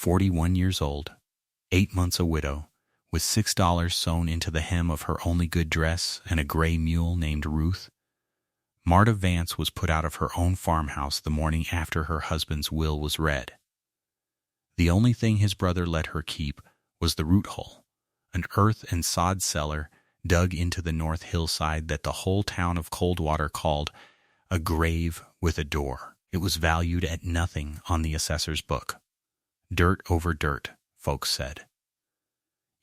41 years old, 8 months a widow, with $6 sewn into the hem of her only good dress and a gray mule named Ruth, Marta Vance was put out of her own farmhouse the morning after her husband's will was read. The only thing his brother let her keep was the root hole, an earth and sod cellar dug into the north hillside that the whole town of Coldwater called a grave with a door. It was valued at nothing on the assessor's book. Dirt over dirt, folks said.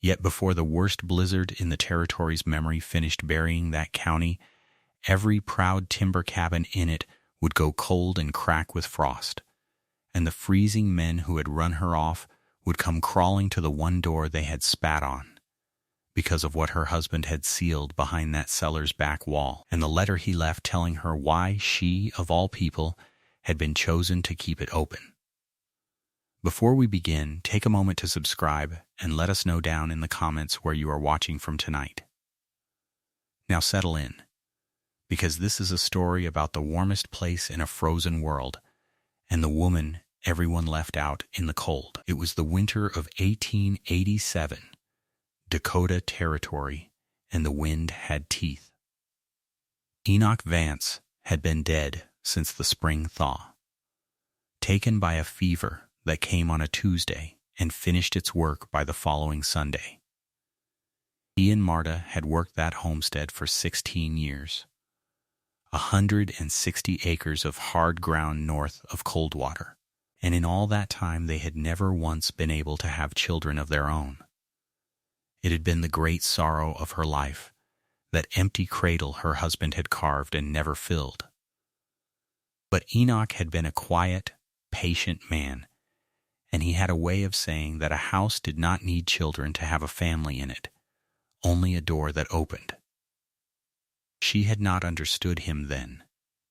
Yet before the worst blizzard in the territory's memory finished burying that county, every proud timber cabin in it would go cold and crack with frost, and the freezing men who had run her off would come crawling to the one door they had spat on, because of what her husband had sealed behind that cellar's back wall, and the letter he left telling her why she, of all people, had been chosen to keep it open. Before we begin, take a moment to subscribe and let us know down in the comments where you are watching from tonight. Now settle in, because this is a story about the warmest place in a frozen world and the woman everyone left out in the cold. It was the winter of 1887, Dakota Territory, and the wind had teeth. Enoch Vance had been dead since the spring thaw, taken by a fever that came on a Tuesday and finished its work by the following Sunday. He and Marta had worked that homestead for 16 years, 160 acres of hard ground north of Coldwater, and in all that time they had never once been able to have children of their own. It had been the great sorrow of her life, that empty cradle her husband had carved and never filled. But Enoch had been a quiet, patient man, and he had a way of saying that a house did not need children to have a family in it, only a door that opened. She had not understood him then.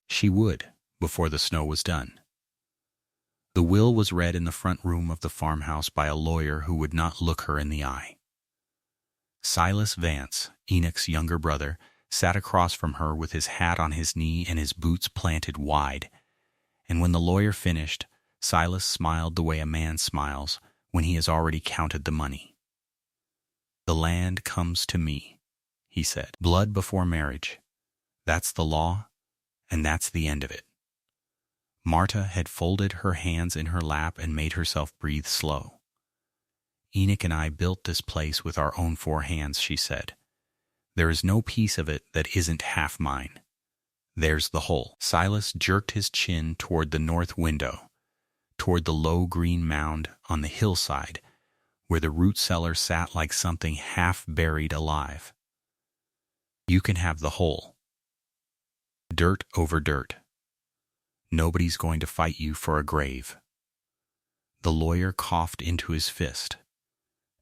She would, before the snow was done. The will was read in the front room of the farmhouse by a lawyer who would not look her in the eye. Silas Vance, Enoch's younger brother, sat across from her with his hat on his knee and his boots planted wide, and when the lawyer finished, Silas smiled the way a man smiles when he has already counted the money. "The land comes to me," he said. "Blood before marriage. That's the law, and that's the end of it." Marta had folded her hands in her lap and made herself breathe slow. "Enoch and I built this place with our own 4 hands," she said. "There is no piece of it that isn't half mine. There's the whole." Silas jerked his chin toward the north window, toward the low green mound on the hillside where the root cellar sat like something half buried alive. "You can have the whole. Dirt over dirt. Nobody's going to fight you for a grave." The lawyer coughed into his fist.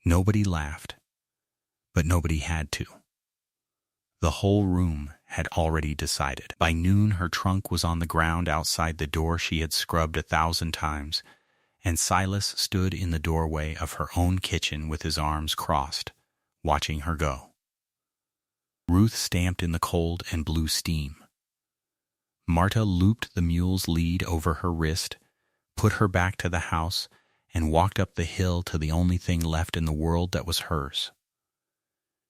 Nobody laughed, but nobody had to. The whole room had already decided. By noon, her trunk was on the ground outside the door she had scrubbed 1,000 times, and Silas stood in the doorway of her own kitchen with his arms crossed, watching her go. Ruth stamped in the cold and blew steam. Marta looped the mule's lead over her wrist, put her back to the house, and walked up the hill to the only thing left in the world that was hers.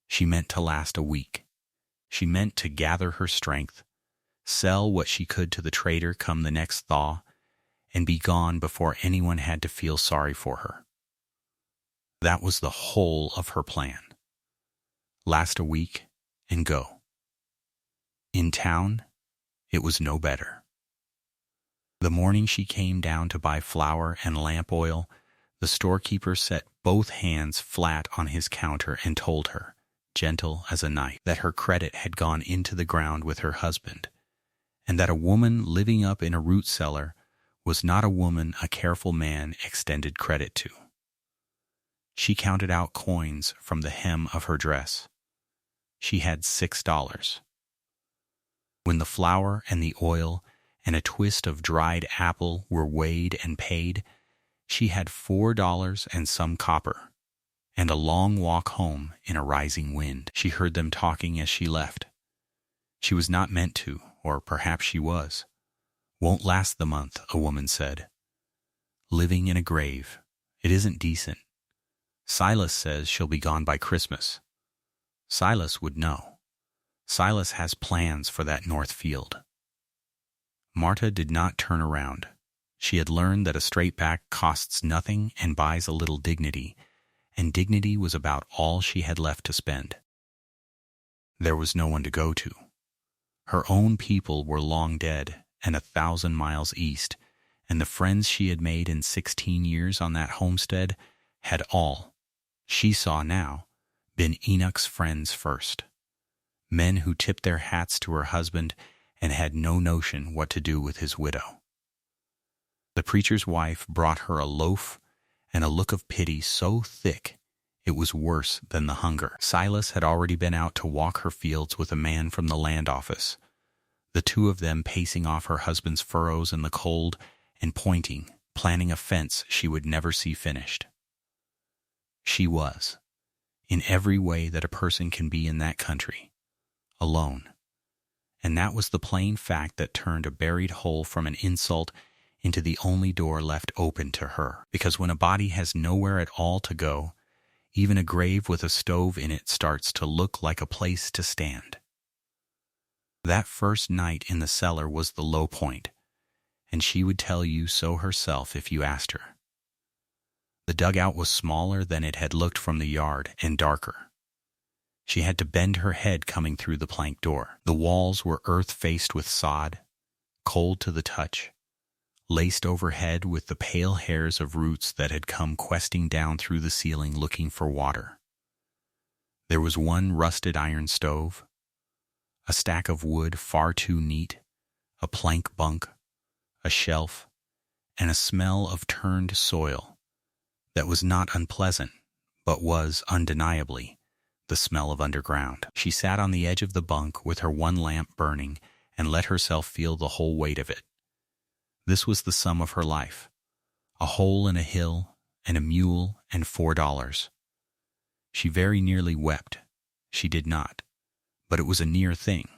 She meant to last a week. She meant to gather her strength, sell what she could to the trader come the next thaw, and be gone before anyone had to feel sorry for her. That was the whole of her plan. Last a week and go. In town, it was no better. The morning she came down to buy flour and lamp oil, the storekeeper set both hands flat on his counter and told her, gentle as a knife, that her credit had gone into the ground with her husband, and that a woman living up in a root cellar was not a woman a careful man extended credit to. She counted out coins from the hem of her dress. She had $6. When the flour and the oil and a twist of dried apple were weighed and paid, she had $4 and some copper, and a long walk home in a rising wind. She heard them talking as she left. She was not meant to, or perhaps she was. "Won't last the month," a woman said. "Living in a grave," It isn't decent. Silas says she'll be gone by Christmas. Silas would know. Silas has plans for that north field. Marta did not turn around. She had learned that a straight back costs nothing and buys a little dignity, and dignity was about all she had left to spend. There was no one to go to. Her own people were long dead and 1,000 miles east, and the friends she had made in 16 years on that homestead had all, she saw now, been Enoch's friends first. Men who tipped their hats to her husband and had no notion what to do with his widow. The preacher's wife brought her a loaf and a look of pity so thick it was worse than the hunger. Silas had already been out to walk her fields with a man from the land office, the two of them pacing off her husband's furrows in the cold and pointing, planning a fence she would never see finished. She was, in every way that a person can be in that country, alone. And that was the plain fact that turned a buried hole from an insult into the only door left open to her. Because when a body has nowhere at all to go, even a grave with a stove in it starts to look like a place to stand. That first night in the cellar was the low point, and she would tell you so herself if you asked her. The dugout was smaller than it had looked from the yard and darker. She had to bend her head coming through the plank door. The walls were earth-faced with sod, cold to the touch, laced overhead with the pale hairs of roots that had come questing down through the ceiling looking for water. There was one rusted iron stove, a stack of wood far too neat, a plank bunk, a shelf, and a smell of turned soil that was not unpleasant, but was, undeniably, the smell of underground. She sat on the edge of the bunk with her one lamp burning and let herself feel the whole weight of it. This was the sum of her life: a hole in a hill, and a mule, and $4. She very nearly wept. She did not, but it was a near thing.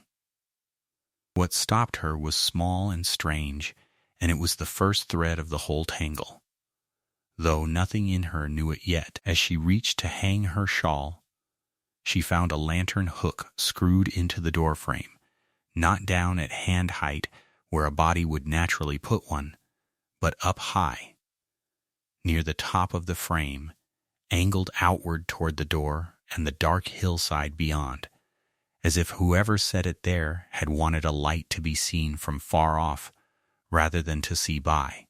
What stopped her was small and strange, and it was the first thread of the whole tangle. Though nothing in her knew it yet, as she reached to hang her shawl, she found a lantern hook screwed into the doorframe, not down at hand height where a body would naturally put one, but up high, near the top of the frame, angled outward toward the door and the dark hillside beyond, as if whoever set it there had wanted a light to be seen from far off rather than to see by.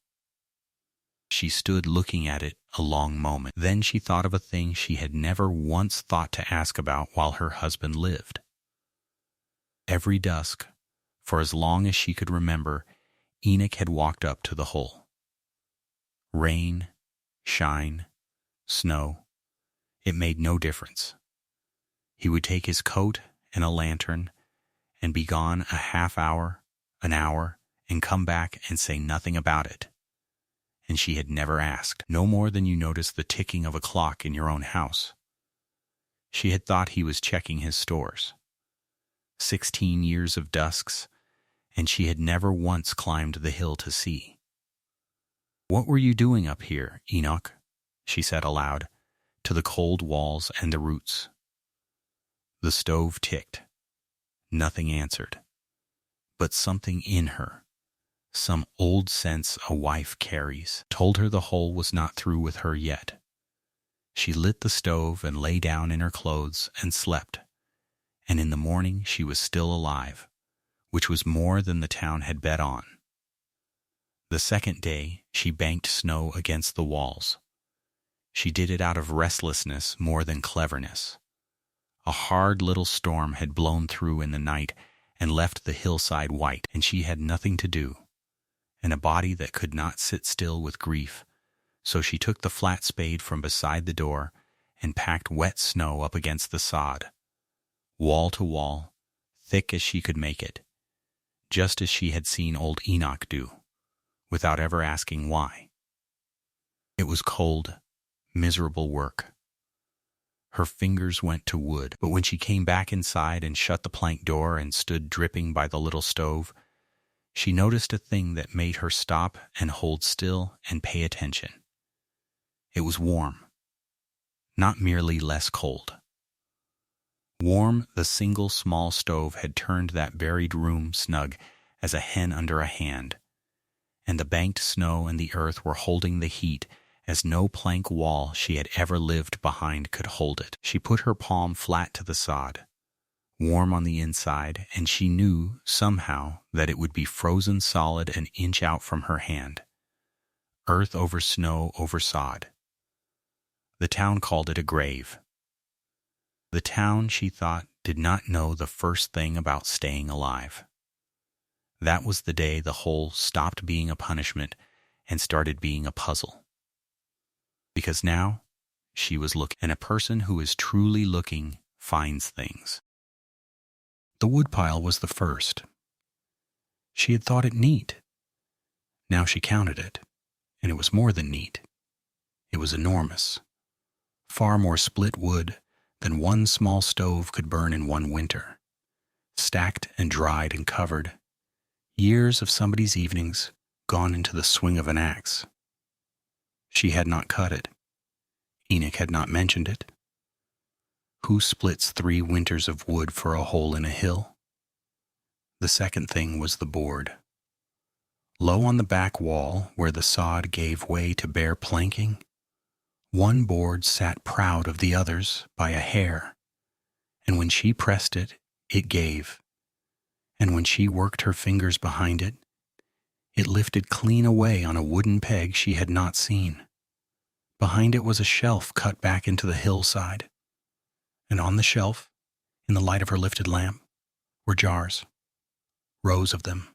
She stood looking at it a long moment. Then she thought of a thing she had never once thought to ask about while her husband lived. Every dusk, for as long as she could remember, Enoch had walked up to the hole. Rain, shine, snow, it made no difference. He would take his coat and a lantern and be gone a half hour, an hour, and come back and say nothing about it. And she had never asked, no more than you notice the ticking of a clock in your own house. She had thought he was checking his stores. 16 years of dusks, and she had never once climbed the hill to see. "What were you doing up here, Enoch?" she said aloud, to the cold walls and the roots. The stove ticked. Nothing answered. But something in her, some old sense a wife carries, told her the hole was not through with her yet. She lit the stove and lay down in her clothes and slept, and in the morning she was still alive, which was more than the town had bet on. The second day she banked snow against the walls. She did it out of restlessness more than cleverness. A hard little storm had blown through in the night and left the hillside white, and she had nothing to do, and a body that could not sit still with grief, so she took the flat spade from beside the door and packed wet snow up against the sod, wall to wall, thick as she could make it, just as she had seen old Enoch do, without ever asking why. It was cold, miserable work. Her fingers went to wood, but when she came back inside and shut the plank door and stood dripping by the little stove, she noticed a thing that made her stop and hold still and pay attention. It was warm, not merely less cold. Warm, the single small stove had turned that buried room snug as a hen under a hand, and the banked snow and the earth were holding the heat as no plank wall she had ever lived behind could hold it. She put her palm flat to the sod, warm on the inside, and she knew somehow that it would be frozen solid an inch out from her hand. Earth over snow over sod. The town called it a grave. The town, she thought, did not know the first thing about staying alive. That was the day the hole stopped being a punishment and started being a puzzle. Because now she was looking, and a person who is truly looking finds things. The woodpile was the first. She had thought it neat. Now she counted it, and it was more than neat. It was enormous. Far more split wood than one small stove could burn in one winter. Stacked and dried and covered. Years of somebody's evenings gone into the swing of an axe. She had not cut it. Enoch had not mentioned it. Who splits 3 winters of wood for a hole in a hill? The second thing was the board. Low on the back wall, where the sod gave way to bare planking, one board sat proud of the others by a hair, and when she pressed it, it gave, and when she worked her fingers behind it, it lifted clean away on a wooden peg she had not seen. Behind it was a shelf cut back into the hillside, and on the shelf, in the light of her lifted lamp, were jars, rows of them,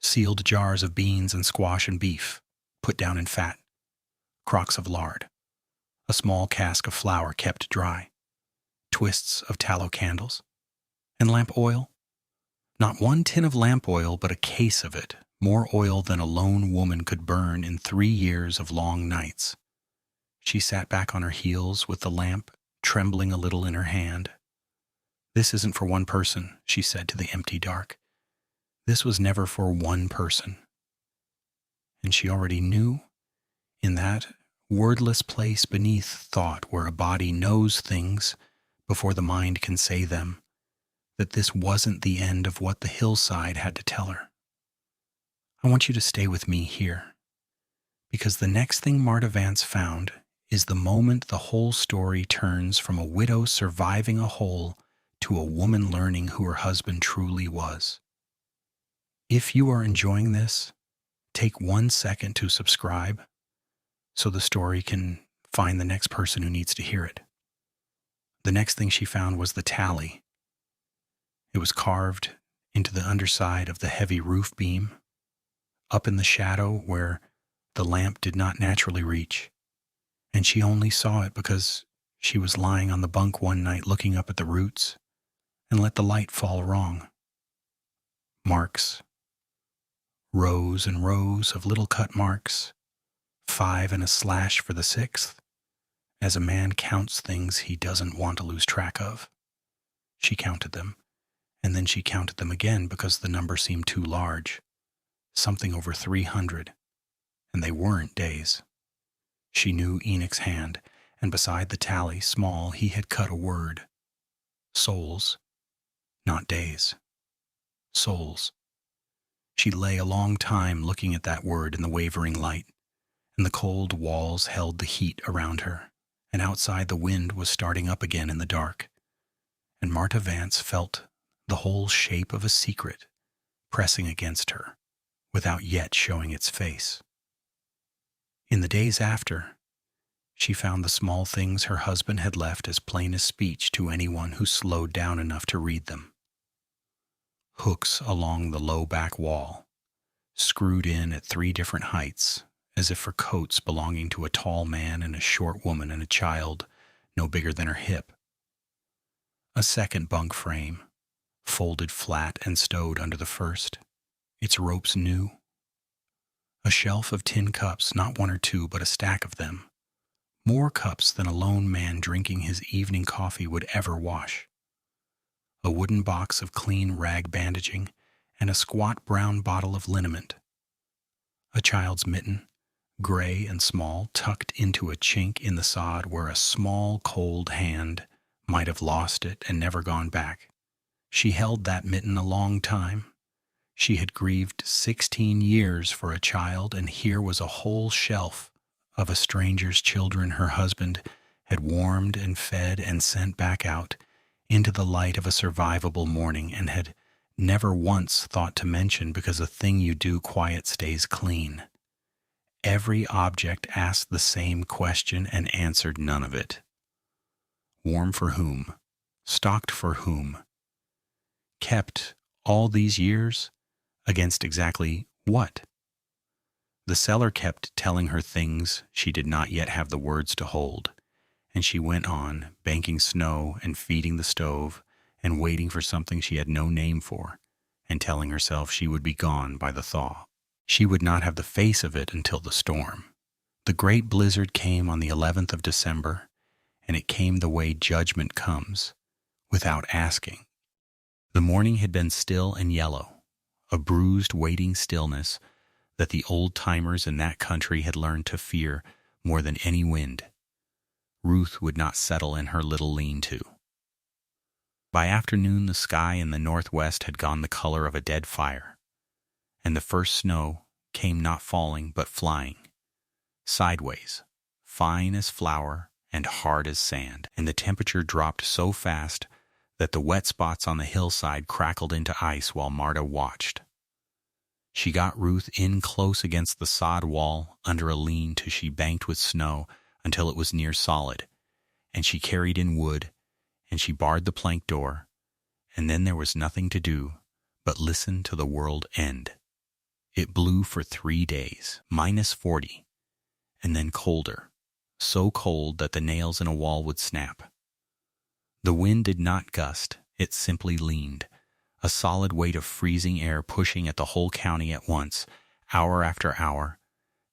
sealed jars of beans and squash and beef, put down in fat, crocks of lard, a small cask of flour kept dry, twists of tallow candles, and lamp oil. Not one tin of lamp oil, but a case of it, more oil than a lone woman could burn in 3 years of long nights. She sat back on her heels with the lamp trembling a little in her hand. "This isn't for one person," she said to the empty dark. This was never for one person. And she already knew, in that wordless place beneath thought where a body knows things before the mind can say them, that this wasn't the end of what the hillside had to tell her. "I want you to stay with me here, because the next thing Marta Vance found is the moment the whole story turns from a widow surviving a hole to a woman learning who her husband truly was. If you are enjoying this, take 1 second to subscribe so the story can find the next person who needs to hear it." The next thing she found was the tally. It was carved into the underside of the heavy roof beam, up in the shadow where the lamp did not naturally reach, and she only saw it because she was lying on the bunk one night looking up at the roots and let the light fall wrong. Marks. Rows and rows of little cut marks, 5 and a slash for the 6th, as a man counts things he doesn't want to lose track of. She counted them, and then she counted them again because the number seemed too large, something over 300, and they weren't days. She knew Enoch's hand, and beside the tally, small, he had cut a word. Souls, not days. Souls. She lay a long time looking at that word in the wavering light, and the cold walls held the heat around her, and outside the wind was starting up again in the dark, and Marta Vance felt the whole shape of a secret pressing against her without yet showing its face. In the days after, she found the small things her husband had left as plain as speech to anyone who slowed down enough to read them. Hooks along the low back wall, screwed in at 3 different heights, as if for coats belonging to a tall man and a short woman and a child no bigger than her hip. A second bunk frame, folded flat and stowed under the first, its ropes new. A shelf of tin cups, not 1 or 2, but a stack of them. More cups than a lone man drinking his evening coffee would ever wash. A wooden box of clean rag bandaging, and a squat brown bottle of liniment. A child's mitten, gray and small, tucked into a chink in the sod where a small, cold hand might have lost it and never gone back. She held that mitten a long time. She had grieved 16 years for a child, and here was a whole shelf of a stranger's children her husband had warmed and fed and sent back out into the light of a survivable morning, and had never once thought to mention, because a thing you do quiet stays clean. Every object asked the same question and answered none of it. Warm for whom? Stocked for whom? Kept all these years? Against exactly what? The cellar kept telling her things she did not yet have the words to hold, and she went on, banking snow and feeding the stove and waiting for something she had no name for, and telling herself she would be gone by the thaw. She would not have the face of it until the storm. The great blizzard came on the 11th of December, and it came the way judgment comes, without asking. The morning had been still and yellow, a bruised, waiting stillness that the old-timers in that country had learned to fear more than any wind. Ruth would not settle in her little lean-to. By afternoon, the sky in the northwest had gone the color of a dead fire, and the first snow came not falling but flying, sideways, fine as flour and hard as sand, and the temperature dropped so fast that the wet spots on the hillside crackled into ice while Marta watched. She got Ruth in close against the sod wall under a lean till she banked with snow until it was near solid, and she carried in wood, and she barred the plank door, and then there was nothing to do but listen to the world end. It blew for 3 days, -40, and then colder, so cold that the nails in a wall would snap. The wind did not gust, it simply leaned, a solid weight of freezing air pushing at the whole county at once, hour after hour,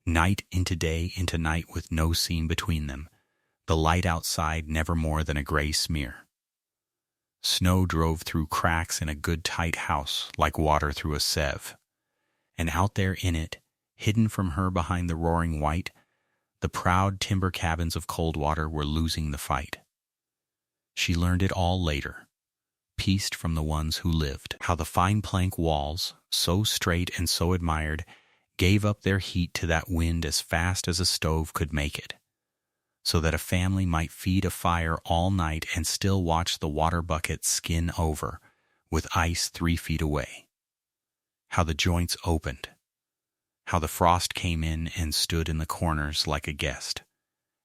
night into day into night with no seam between them, the light outside never more than a gray smear. Snow drove through cracks in a good tight house like water through a sieve, and out there in it, hidden from her behind the roaring white, the proud timber cabins of Coldwater were losing the fight. She learned it all later, pieced from the ones who lived, how the fine plank walls, so straight and so admired, gave up their heat to that wind as fast as a stove could make it, so that a family might feed a fire all night and still watch the water bucket skin over, with ice 3 feet away. How the joints opened, how the frost came in and stood in the corners like a guest,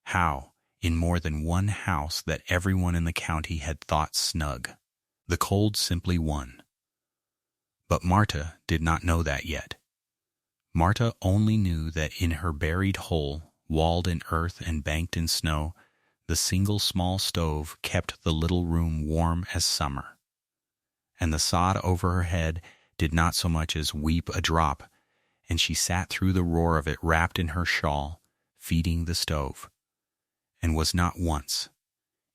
how, in more than one house that everyone in the county had thought snug, the cold simply won. But Marta did not know that yet. Marta only knew that in her buried hole, walled in earth and banked in snow, the single small stove kept the little room warm as summer, and the sod over her head did not so much as weep a drop, and she sat through the roar of it wrapped in her shawl, feeding the stove, and was not once,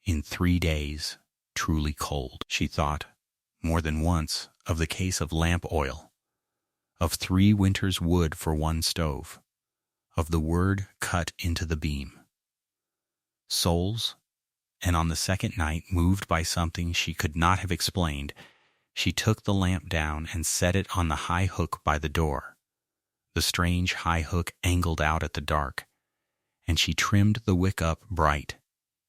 in 3 days, truly cold. She thought, more than once, of the case of lamp oil, of 3 winters' wood for one stove, of the word cut into the beam. Souls, and on the second night, moved by something she could not have explained, she took the lamp down and set it on the high hook by the door. The strange high hook angled out at the dark, and she trimmed the wick up bright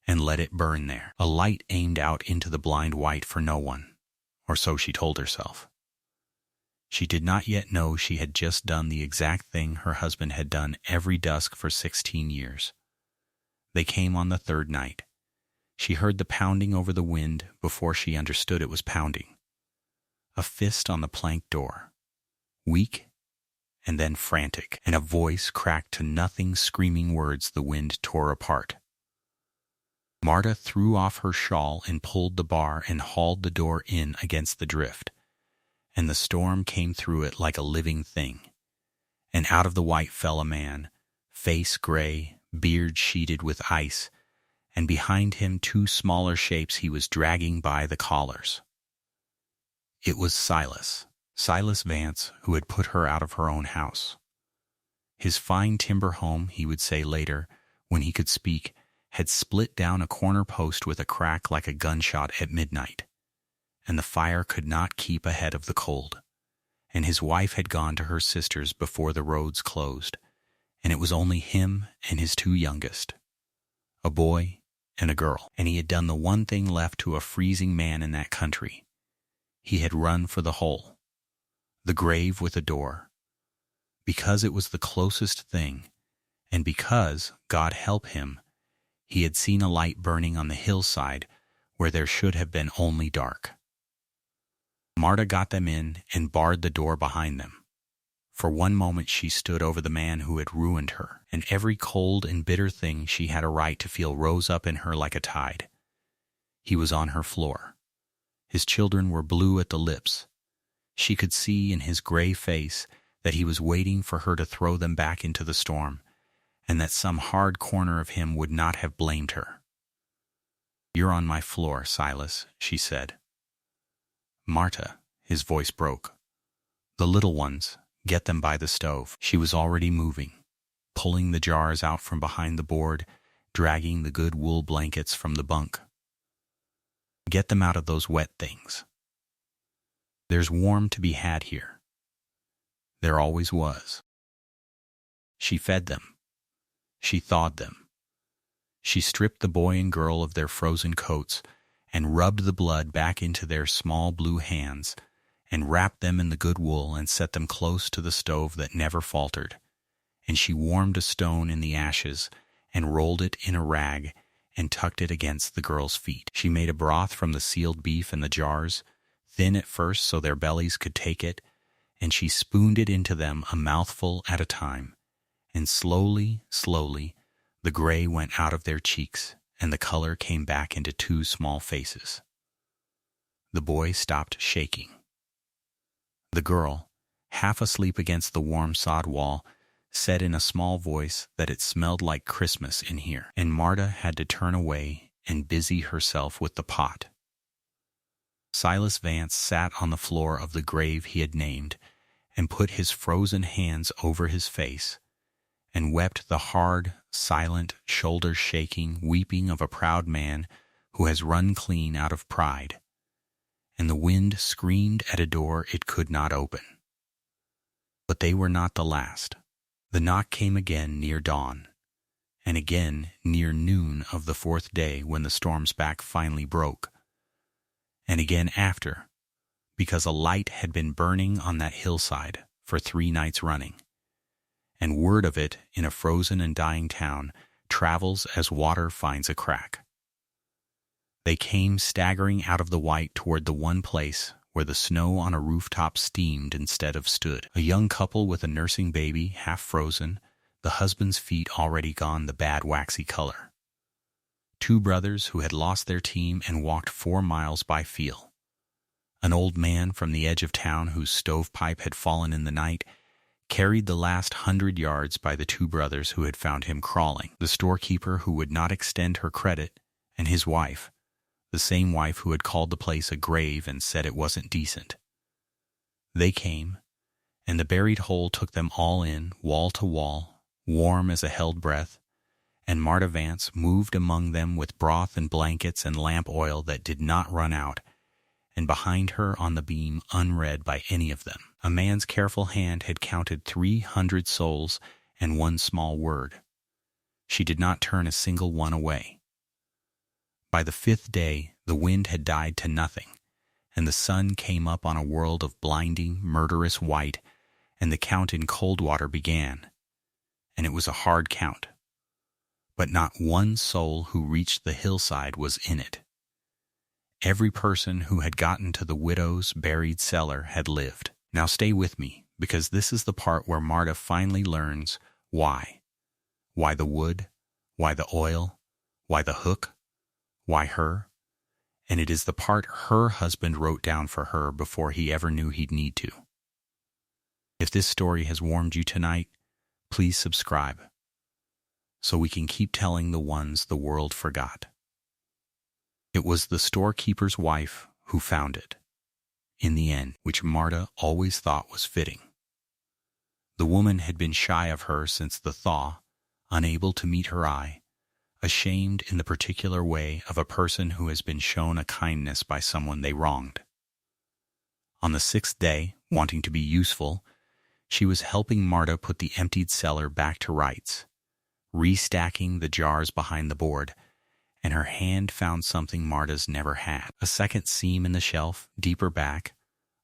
and let it burn there, a light aimed out into the blind white for no one, or so she told herself. She did not yet know she had just done the exact thing her husband had done every dusk for 16 years. They came on the 3rd night. She heard the pounding over the wind before she understood it was pounding. A fist on the plank door, weak and then frantic, and a voice cracked to nothing screaming words the wind tore apart. Marta threw off her shawl and pulled the bar and hauled the door in against the drift, and the storm came through it like a living thing, and out of the white fell a man, face gray, beard sheeted with ice, and behind him 2 smaller shapes he was dragging by the collars. It was Silas Vance, who had put her out of her own house. His fine timber home, he would say later, when he could speak, had split down a corner post with a crack like a gunshot at midnight, and the fire could not keep ahead of the cold. And his wife had gone to her sister's before the roads closed, and it was only him and his two youngest, a boy and a girl. And he had done the one thing left to a freezing man in that country. He had run for the hole, the grave with a door, because it was the closest thing, and because, God help him, he had seen a light burning on the hillside where there should have been only dark. Marta got them in and barred the door behind them. For one moment she stood over the man who had ruined her, and every cold and bitter thing she had a right to feel rose up in her like a tide. He was on her floor. His children were blue at the lips. She could see in his gray face that he was waiting for her to throw them back into the storm, and that some hard corner of him would not have blamed her. "You're on my floor, Silas," she said. "Marta," his voice broke. "The little ones, get them by the stove." She was already moving, pulling the jars out from behind the board, dragging the good wool blankets from the bunk. "Get them out of those wet things. There's warm to be had here. There always was." She fed them. She thawed them. She stripped the boy and girl of their frozen coats and rubbed the blood back into their small blue hands and wrapped them in the good wool and set them close to the stove that never faltered. And she warmed a stone in the ashes and rolled it in a rag and tucked it against the girl's feet. She made a broth from the sealed beef in the jars, thin at first so their bellies could take it, and she spooned it into them a mouthful at a time. And slowly, slowly, the gray went out of their cheeks, and the color came back into two small faces. The boy stopped shaking. The girl, half asleep against the warm sod wall, said in a small voice that it smelled like Christmas in here, and Marta had to turn away and busy herself with the pot. Silas Vance sat on the floor of the grave he had named and put his frozen hands over his face and wept the hard, silent, shoulder-shaking weeping of a proud man who has run clean out of pride. And the wind screamed at a door it could not open. But they were not the last. The knock came again near dawn, and again near noon of the fourth day when the storm's back finally broke, and again after, because a light had been burning on that hillside for 3 nights running, and word of it in a frozen and dying town travels as water finds a crack. They came staggering out of the white toward the one place where the snow on a rooftop steamed instead of stood. A young couple with a nursing baby, half frozen, the husband's feet already gone the bad waxy color. 2 brothers who had lost their team and walked 4 miles by feel. An old man from the edge of town whose stovepipe had fallen in the night carried the last 100 yards by the 2 brothers who had found him crawling. The storekeeper who would not extend her credit, and his wife, the same wife who had called the place a grave and said it wasn't decent. They came, and the buried hole took them all in, wall to wall, warm as a held breath, and Marta Vance moved among them with broth and blankets and lamp oil that did not run out, and behind her on the beam, unread by any of them, a man's careful hand had counted 300 souls and 1 small word. She did not turn a single one away. By the 5th day, the wind had died to nothing, and the sun came up on a world of blinding, murderous white, and the count in Coldwater began. And it was a hard count. But not one soul who reached the hillside was in it. Every person who had gotten to the widow's buried cellar had lived. Now stay with me, because this is the part where Marta finally learns why. Why the wood? Why the oil? Why the hook? Why her? And it is the part her husband wrote down for her before he ever knew he'd need to. If this story has warmed you tonight, please subscribe, so we can keep telling the ones the world forgot. It was the storekeeper's wife who found it, in the end, which Marta always thought was fitting. The woman had been shy of her since the thaw, unable to meet her eye, ashamed in the particular way of a person who has been shown a kindness by someone they wronged. On the 6th day, wanting to be useful, she was helping Marta put the emptied cellar back to rights, restacking the jars behind the board, and her hand found something Marta's never had. A second seam in the shelf, deeper back,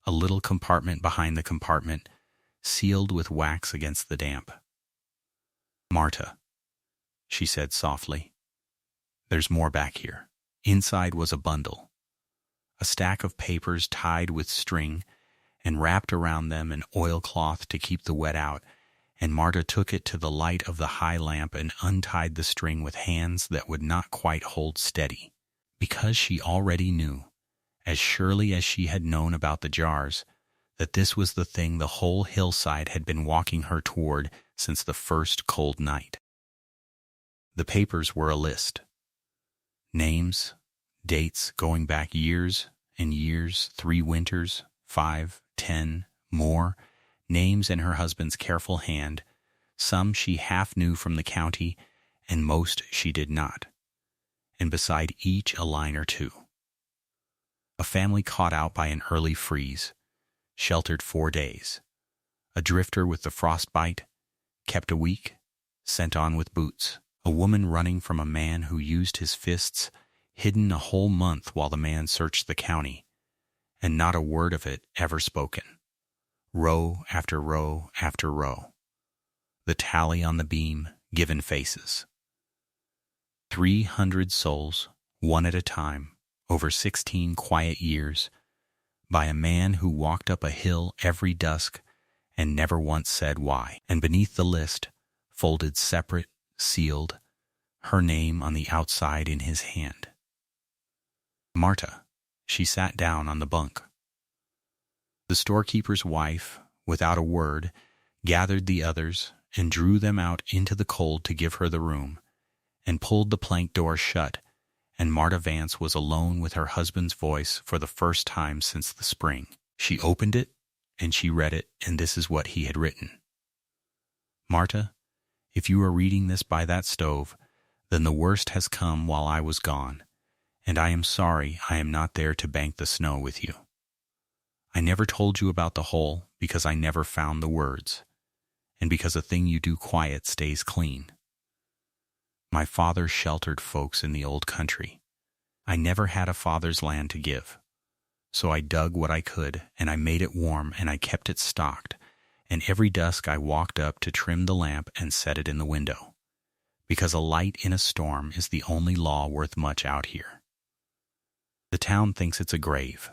a little compartment behind the compartment, sealed with wax against the damp. "Marta," she said softly, "there's more back here." Inside was a bundle, a stack of papers tied with string and wrapped around them an oilcloth to keep the wet out, and Marta took it to the light of the high lamp and untied the string with hands that would not quite hold steady, because she already knew, as surely as she had known about the jars, that this was the thing the whole hillside had been walking her toward since the first cold night. The papers were a list. Names, dates going back years and years, 3 winters, 5, 10, more, names in her husband's careful hand, some she half knew from the county, and most she did not, and beside each a line or two. A family caught out by an early freeze, sheltered 4 days. A drifter with the frostbite, kept a week, sent on with boots. A woman running from a man who used his fists, hidden a whole month while the man searched the county, and not a word of it ever spoken. Row after row after row. The tally on the beam, given faces. 300 souls, one at a time, over 16 quiet years, by a man who walked up a hill every dusk and never once said why. And beneath the list, folded separate, sealed, her name on the outside in his hand. Marta. She sat down on the bunk. The storekeeper's wife, without a word, gathered the others and drew them out into the cold to give her the room, and pulled the plank door shut, and Marta Vance was alone with her husband's voice for the first time since the spring. She opened it, and she read it, and this is what he had written. "Marta, if you are reading this by that stove, then the worst has come while I was gone, and I am sorry I am not there to bank the snow with you. I never told you about the hole because I never found the words, and because a thing you do quiet stays clean. My father sheltered folks in the old country. I never had a father's land to give, so I dug what I could, and I made it warm, and I kept it stocked, and every dusk I walked up to trim the lamp and set it in the window, because a light in a storm is the only law worth much out here. The town thinks it's a grave.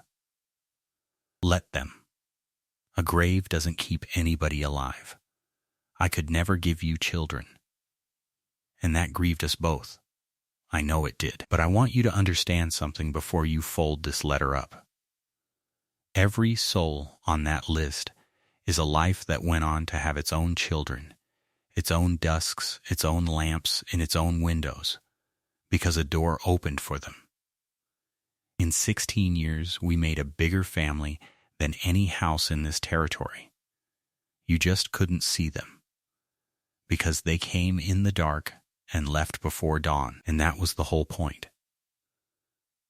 Let them. A grave doesn't keep anybody alive. I could never give you children. And that grieved us both. I know it did. But I want you to understand something before you fold this letter up. Every soul on that list is a life that went on to have its own children, its own dusks, its own lamps, and its own windows, because a door opened for them. In 16 years, we made a bigger family than any house in this territory. You just couldn't see them, because they came in the dark and left before dawn, and that was the whole point.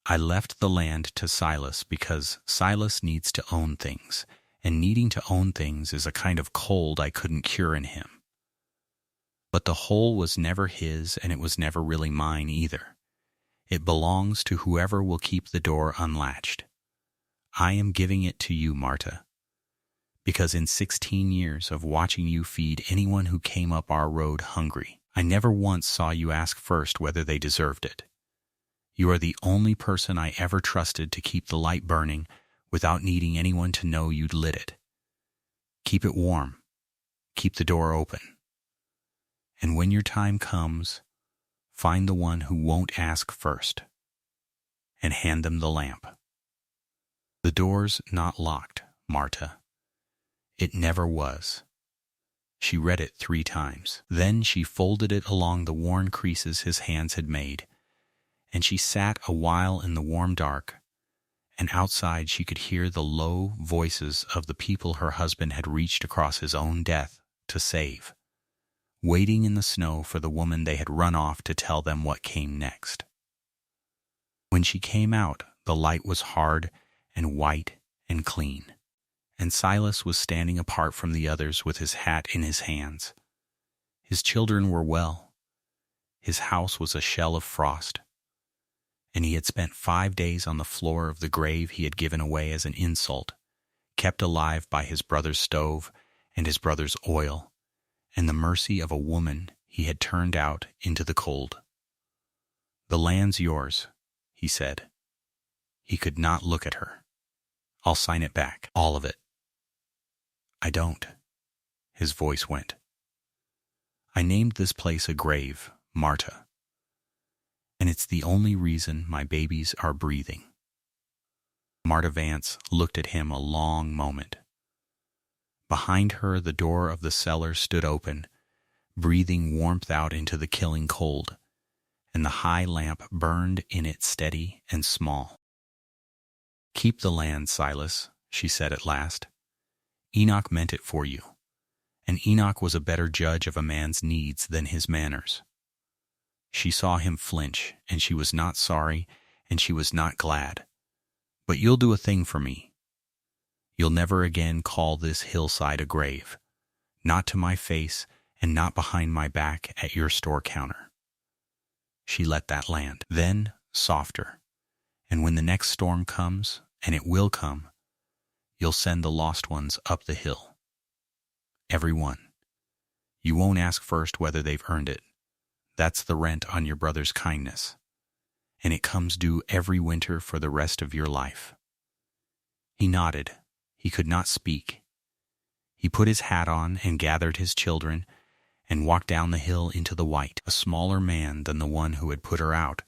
I left the land to Silas because Silas needs to own things, and needing to own things is a kind of cold I couldn't cure in him. But the hole was never his, and it was never really mine either. It belongs to whoever will keep the door unlatched. I am giving it to you, Marta, because in 16 years of watching you feed anyone who came up our road hungry, I never once saw you ask first whether they deserved it. You are the only person I ever trusted to keep the light burning without needing anyone to know you'd lit it. Keep it warm. Keep the door open. And when your time comes, find the one who won't ask first, and hand them the lamp. The door's not locked, Marta. It never was. She read it 3 times. Then she folded it along the worn creases his hands had made, and she sat a while in the warm dark, and outside she could hear the low voices of the people her husband had reached across his own death to save, waiting in the snow for the woman they had run off to tell them what came next. When she came out, the light was hard and white and clean, and Silas was standing apart from the others with his hat in his hands. His children were well. His house was a shell of frost, and he had spent 5 days on the floor of the grave he had given away as an insult, kept alive by his brother's stove and his brother's oil, and the mercy of a woman he had turned out into the cold. "The land's yours," he said. He could not look at her. "I'll sign it back, all of it." "I don't," his voice went. "I named this place a grave, Marta, and it's the only reason my babies are breathing." Marta Vance looked at him a long moment. Behind her, the door of the cellar stood open, breathing warmth out into the killing cold, and the high lamp burned in it steady and small. "Keep the land, Silas," she said at last. "Enoch meant it for you, and Enoch was a better judge of a man's needs than his manners." She saw him flinch, and she was not sorry, and she was not glad. "But you'll do a thing for me. You'll never again call this hillside a grave, not to my face and not behind my back at your store counter." She let that land. Then, softer, "And when the next storm comes, and it will come, you'll send the lost ones up the hill. Every one. You won't ask first whether they've earned it. That's the rent on your brother's kindness, and it comes due every winter for the rest of your life." He nodded. He could not speak. He put his hat on and gathered his children and walked down the hill into the white, a smaller man than the one who had put her out,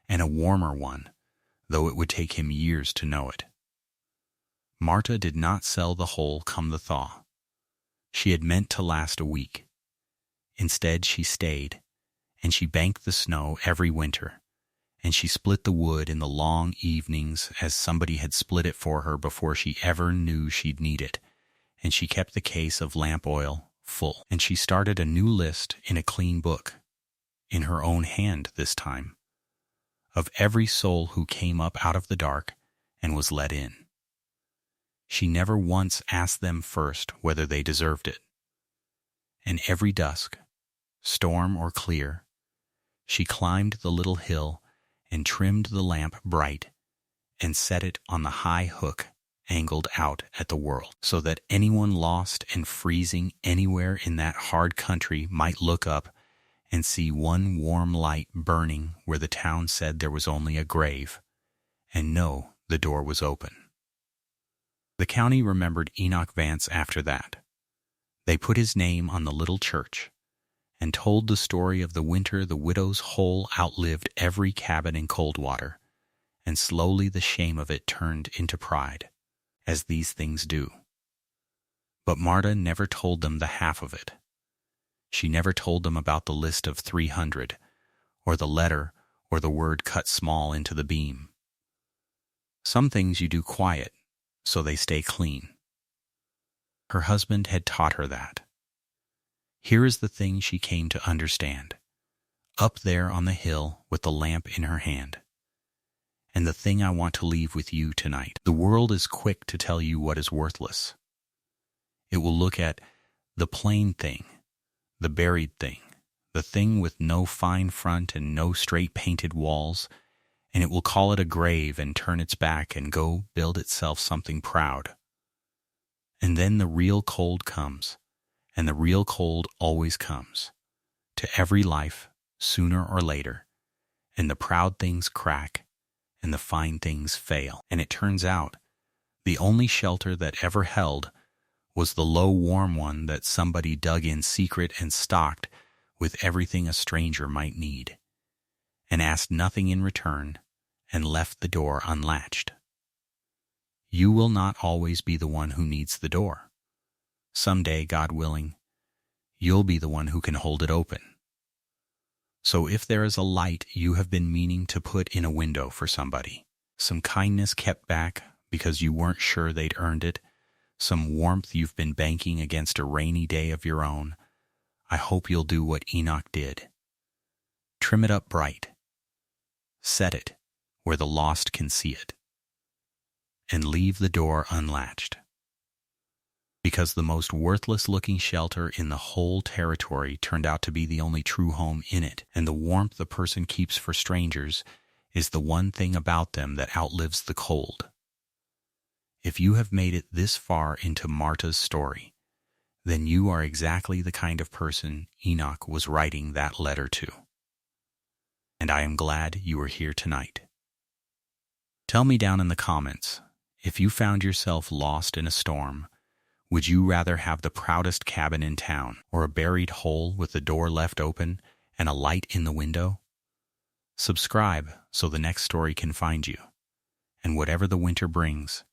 and a warmer one, though it would take him years to know it. Marta did not sell the whole come the thaw. She had meant to last a week. Instead, she stayed, and she banked the snow every winter, and she split the wood in the long evenings as somebody had split it for her before she ever knew she'd need it, and she kept the case of lamp oil full, and she started a new list in a clean book, in her own hand this time, of every soul who came up out of the dark and was let in. She never once asked them first whether they deserved it. And every dusk, storm or clear, she climbed the little hill and trimmed the lamp bright and set it on the high hook angled out at the world, so that anyone lost and freezing anywhere in that hard country might look up and see one warm light burning where the town said there was only a grave, and know the door was open. The county remembered Enoch Vance after that. They put his name on the little church and told the story of the winter the widow's hole outlived every cabin in Coldwater, and slowly the shame of it turned into pride, as these things do. But Marta never told them the half of it. She never told them about the list of 300, or the letter, or the word cut small into the beam. Some things you do quiet, so they stay clean. Her husband had taught her that. Here is the thing she came to understand, up there on the hill with the lamp in her hand. And the thing I want to leave with you tonight. The world is quick to tell you what is worthless. It will look at the plain thing, the buried thing, the thing with no fine front and no straight painted walls, and it will call it a grave and turn its back and go build itself something proud. And then the real cold comes, and the real cold always comes, to every life, sooner or later, and the proud things crack, and the fine things fail. And it turns out, the only shelter that ever held was the low warm one that somebody dug in secret and stocked with everything a stranger might need, and asked nothing in return, and left the door unlatched. You will not always be the one who needs the door. Someday, God willing, you'll be the one who can hold it open. So if there is a light you have been meaning to put in a window for somebody, some kindness kept back because you weren't sure they'd earned it, some warmth you've been banking against a rainy day of your own, I hope you'll do what Enoch did. Trim it up bright. Set it where the lost can see it. And leave the door unlatched. Because the most worthless-looking shelter in the whole territory turned out to be the only true home in it, and the warmth a person keeps for strangers is the one thing about them that outlives the cold. If you have made it this far into Marta's story, then you are exactly the kind of person Enoch was writing that letter to. And I am glad you are here tonight. Tell me down in the comments, if you found yourself lost in a storm, would you rather have the proudest cabin in town or a buried hole with the door left open and a light in the window? Subscribe so the next story can find you. And whatever the winter brings,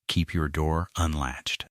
keep your door unlatched.